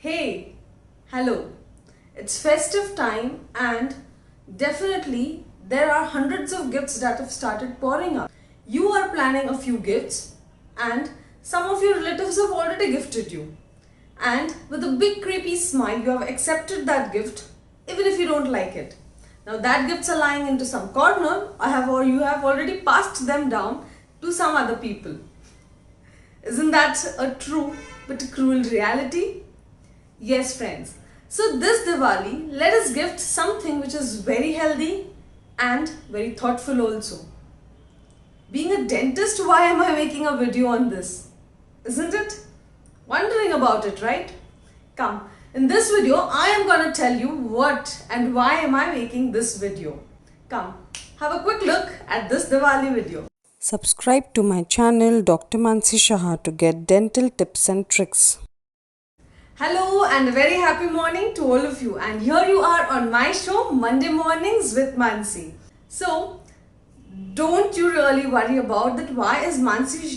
Hey, hello. It's festive time and definitely there are hundreds of gifts that have started pouring up. You are planning a few gifts and some of your relatives have already gifted you. And with a big creepy smile, you have accepted that gift even if you don't like it. Now that gifts are lying into some corner or you have already passed them down to some other people. Isn't that a true but a cruel reality? Yes, friends. So this Diwali, let us gift something which is very healthy and very thoughtful also. Being a dentist, why am I making a video on this? Isn't it? Wondering about it, right? Come, in this video, I am going to tell you what and why am I making this video. Come, have a quick look at this Diwali video. Subscribe to my channel Dr. Mansi Shah to get dental tips and tricks. Hello and a very happy morning to all of you, and here you are on my show Monday Mornings with Mansi. So don't you really worry about that why is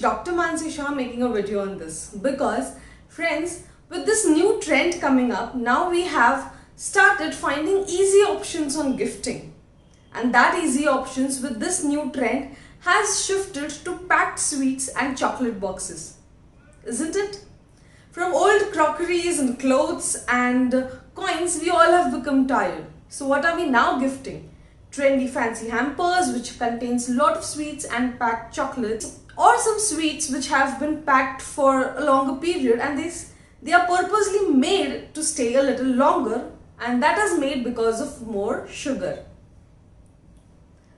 Dr. Mansi Shah making a video on this, because friends, with this new trend coming up, now we have started finding easy options on gifting, and that easy options with this new trend has shifted to packed sweets and chocolate boxes, isn't it? From old crockeries and clothes and coins, we all have become tired. So what are we now gifting? Trendy fancy hampers which contains a lot of sweets and packed chocolates, or some sweets which have been packed for a longer period and they are purposely made to stay a little longer, and that is made because of more sugar.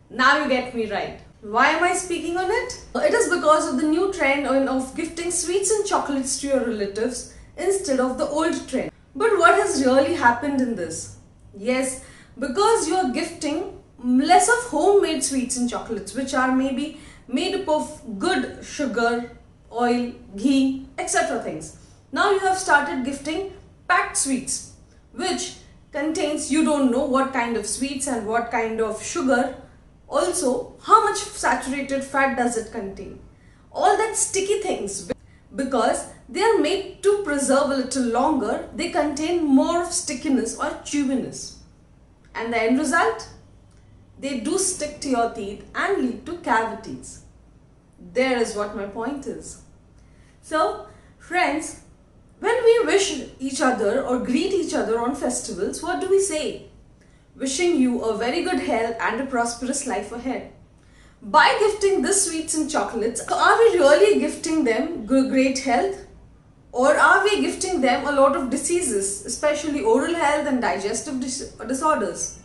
Now you get me right. Why am I speaking on it? It is because of the new trend of gifting sweets and chocolates to your relatives instead of the old trend. But what has really happened in this? Yes, because you are gifting less of homemade sweets and chocolates, which are maybe made up of good sugar, oil, ghee, etc. things. Now you have started gifting packed sweets, which contains, you don't know what kind of sweets and what kind of sugar. Also, how much saturated fat does it contain? All that sticky things, because they are made to preserve a little longer, they contain more of stickiness or chewiness. And the end result? They do stick to your teeth and lead to cavities. There is what my point is. So, friends, when we wish each other or greet each other on festivals, what do we say? Wishing you a very good health and a prosperous life ahead. By gifting the sweets and chocolates, are we really gifting them great health? Or are we gifting them a lot of diseases, especially oral health and digestive disorders?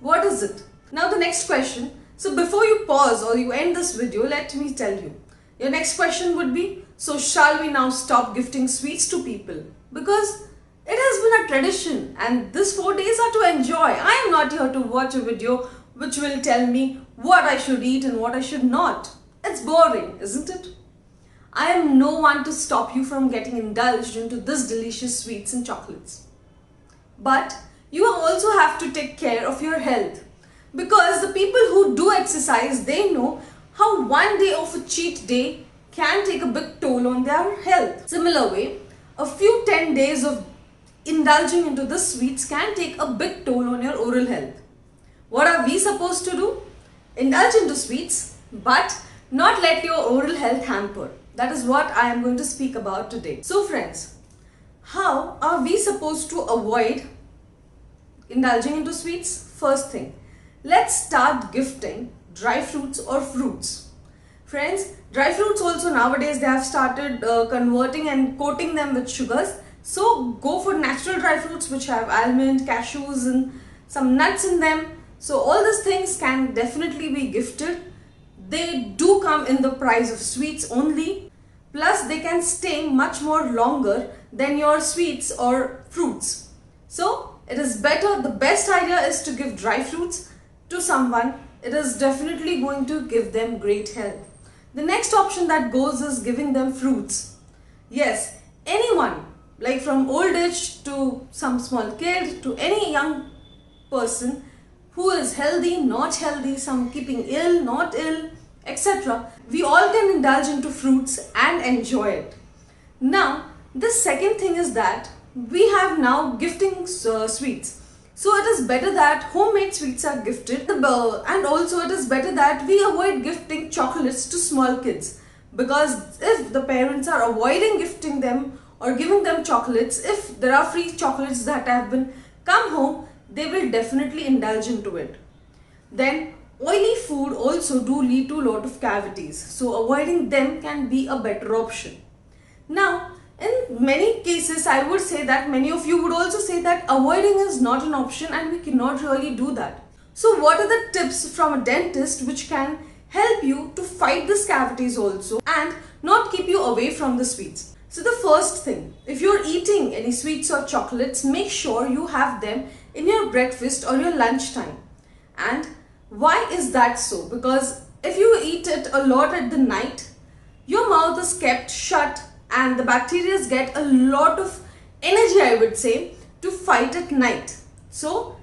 What is it? Now the next question. So before you pause or you end this video, let me tell you. Your next question would be, so shall we now stop gifting sweets to people? Because it has been a tradition and these 4 days are to enjoy. I am not here to watch a video which will tell me what I should eat and what I should not. It's boring, isn't it? I am no one to stop you from getting indulged into this delicious sweets and chocolates. But you also have to take care of your health, because the people who do exercise, they know how one day of a cheat day can take a big toll on their health. Similar way, a few 10 days of indulging into the sweets can take a big toll on your oral health. What are we supposed to do? Indulge into sweets, but not let your oral health hamper. That is what I am going to speak about today. So friends, how are we supposed to avoid indulging into sweets? First thing, let's start gifting dry fruits or fruits. Friends, dry fruits also nowadays they have started converting and coating them with sugars. So go for natural dry fruits which have almond, cashews and some nuts in them. So all these things can definitely be gifted. They do come in the price of sweets only. Plus they can stay much more longer than your sweets or fruits. So it is better, the best idea is to give dry fruits to someone. It is definitely going to give them great health. The next option that goes is giving them fruits. Yes, anyone, like from old age to some small kid to any young person who is healthy, not healthy, some keeping ill, not ill, etc. We all can indulge into fruits and enjoy it. Now, the second thing is that we have now gifting sweets. So it is better that homemade sweets are gifted, and also it is better that we avoid gifting chocolates to small kids, because if the parents are avoiding gifting them or giving them chocolates, if there are free chocolates that have been come home, they will definitely indulge into it. Then oily food also do lead to a lot of cavities, so avoiding them can be a better option. Now, in many cases, I would say that many of you would also say that avoiding is not an option and we cannot really do that. So what are the tips from a dentist which can help you to fight these cavities also and not keep you away from the sweets? So the first thing, if you're eating any sweets or chocolates, make sure you have them in your breakfast or your lunch time. And why is that so? Because if you eat it a lot at the night, your mouth is kept shut and the bacteria get a lot of energy, I would say, to fight at night. So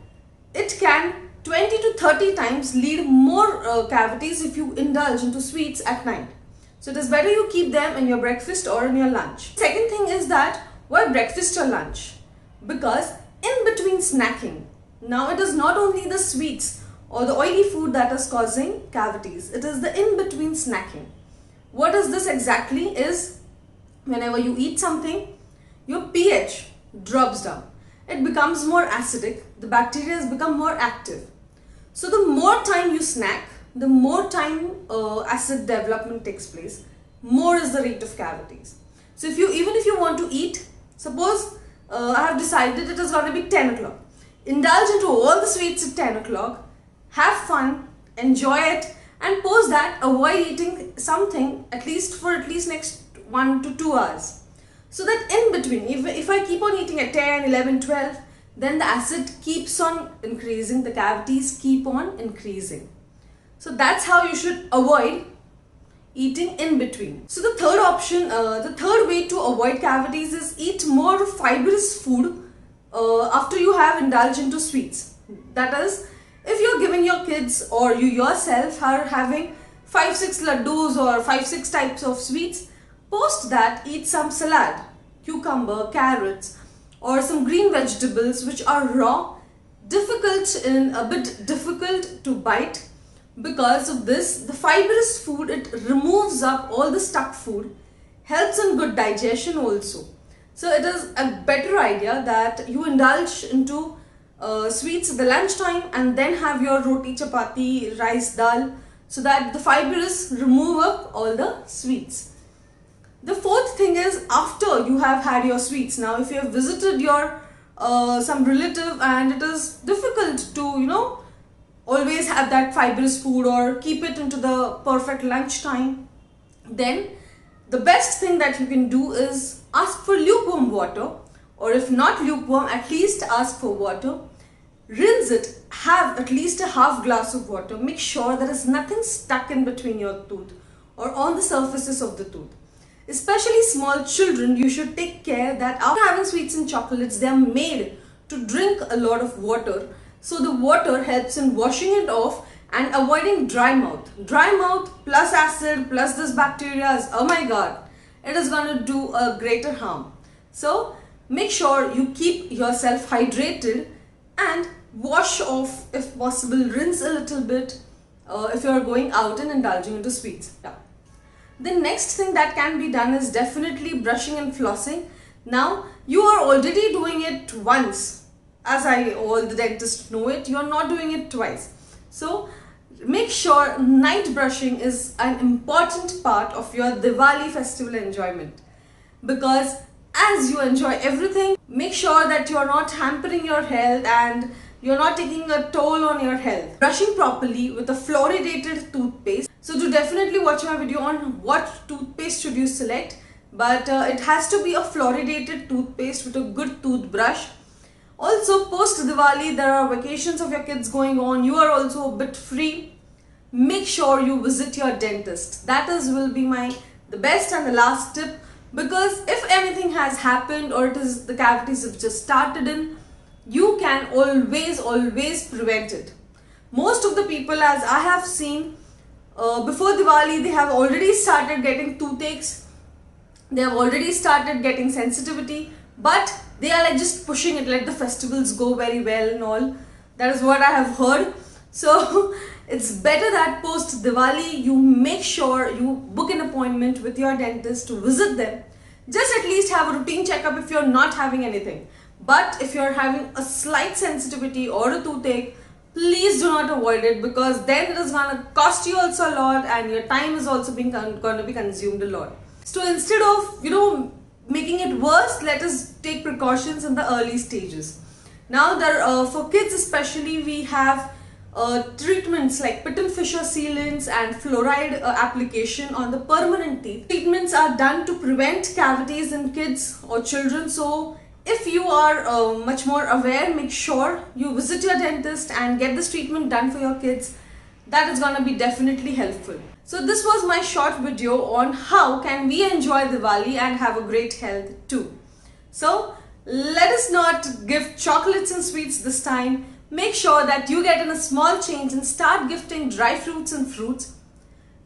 it can 20 to 30 times lead more cavities if you indulge into sweets at night. So it is better you keep them in your breakfast or in your lunch. Second thing is that why breakfast or lunch? Because in between snacking, now it is not only the sweets or the oily food that is causing cavities, it is the in between snacking. What is this exactly? Is whenever you eat something, your pH drops down. It becomes more acidic, the bacteria has become more active. So the more time you snack, the more time acid development takes place, more is the rate of cavities. So even if you want to eat, suppose I have decided it is going to be 10 o'clock. Indulge into all the sweets at 10 o'clock, have fun, enjoy it, and post that avoid eating something at least next 1 to 2 hours. So that in between, if I keep on eating at 10, 11, 12, then the acid keeps on increasing, the cavities keep on increasing. So that's how you should avoid eating in between. So the third option, the third way to avoid cavities is eat more fibrous food after you have indulged into sweets. That is, if you're giving your kids or you yourself are having 5-6 laddus or 5-6 types of sweets, post that eat some salad, cucumber, carrots, or some green vegetables which are raw, a bit difficult to bite. Because of this, the fibrous food, it removes up all the stuck food, helps in good digestion also. So it is a better idea that you indulge into sweets at the lunchtime and then have your roti, chapati, rice, dal, so that the fibrous remove up all the sweets. The fourth thing is after you have had your sweets. Now if you have visited your some relative and it is difficult to always have that fibrous food or keep it into the perfect lunchtime, then the best thing that you can do is ask for lukewarm water, or if not lukewarm, at least ask for water. Rinse it, have at least a half glass of water. Make sure there is nothing stuck in between your tooth or on the surfaces of the tooth. Especially small children, you should take care that after having sweets and chocolates, they are made to drink a lot of water. So the water helps in washing it off and avoiding dry mouth. Dry mouth plus acid plus this bacteria is, oh my god, it is going to do a greater harm. So make sure you keep yourself hydrated and wash off if possible, rinse a little bit if you are going out and indulging into sweets. Yeah. The next thing that can be done is definitely brushing and flossing. Now you are already doing it once. As all the dentists know it, you are not doing it twice. So make sure night brushing is an important part of your Diwali festival enjoyment. Because as you enjoy everything, make sure that you are not hampering your health and you're not taking a toll on your health. Brushing properly with a fluoridated toothpaste. So do definitely watch my video on what toothpaste should you select. But it has to be a fluoridated toothpaste with a good toothbrush. Also, post Diwali, there are vacations of your kids going on. You are also a bit free. Make sure you visit your dentist. That will be the best and the last tip. Because if anything has happened or the cavities have just started in, you can always prevent it. Most of the people, as I have seen, before Diwali, they have already started getting toothaches. They have already started getting sensitivity. But They are like just pushing it, let the festivals go very well and all. That is what I have heard. So it's better that post Diwali you make sure you book an appointment with your dentist to visit them. Just at least have a routine checkup if you're not having anything. But if you're having a slight sensitivity or a toothache, please do not avoid it, because then it is going to cost you also a lot and your time is also going to be consumed a lot. So instead of, making it worse, let us take precautions in the early stages. Now for kids especially, we have treatments like Pitton Fisher sealants and fluoride application on the permanent teeth. Treatments are done to prevent cavities in kids or children. So if you are much more aware, make sure you visit your dentist and get this treatment done for your kids. That is going to be definitely helpful. So this was my short video on how can we enjoy Diwali and have a great health too. So let us not give chocolates and sweets this time. Make sure that you get in a small change and start gifting dry fruits and fruits.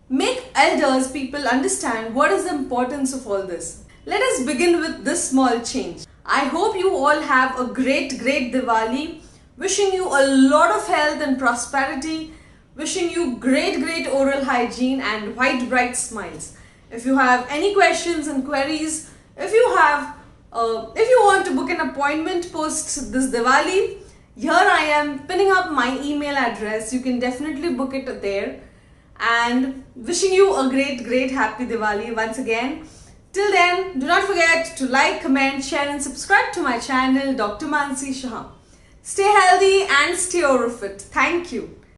Make elders, people understand what is the importance of all this. Let us begin with this small change. I hope you all have a great Diwali. Wishing you a lot of health and prosperity. Wishing you great oral hygiene and white bright smiles. If you have any questions and queries, if you want to book an appointment post this Diwali, here I am pinning up my email address. You can definitely book it there. And wishing you a great happy Diwali once again. Till then, do not forget to like, comment, share and subscribe to my channel, Dr. Mansi Shah. Stay healthy and stay over fit. Thank you.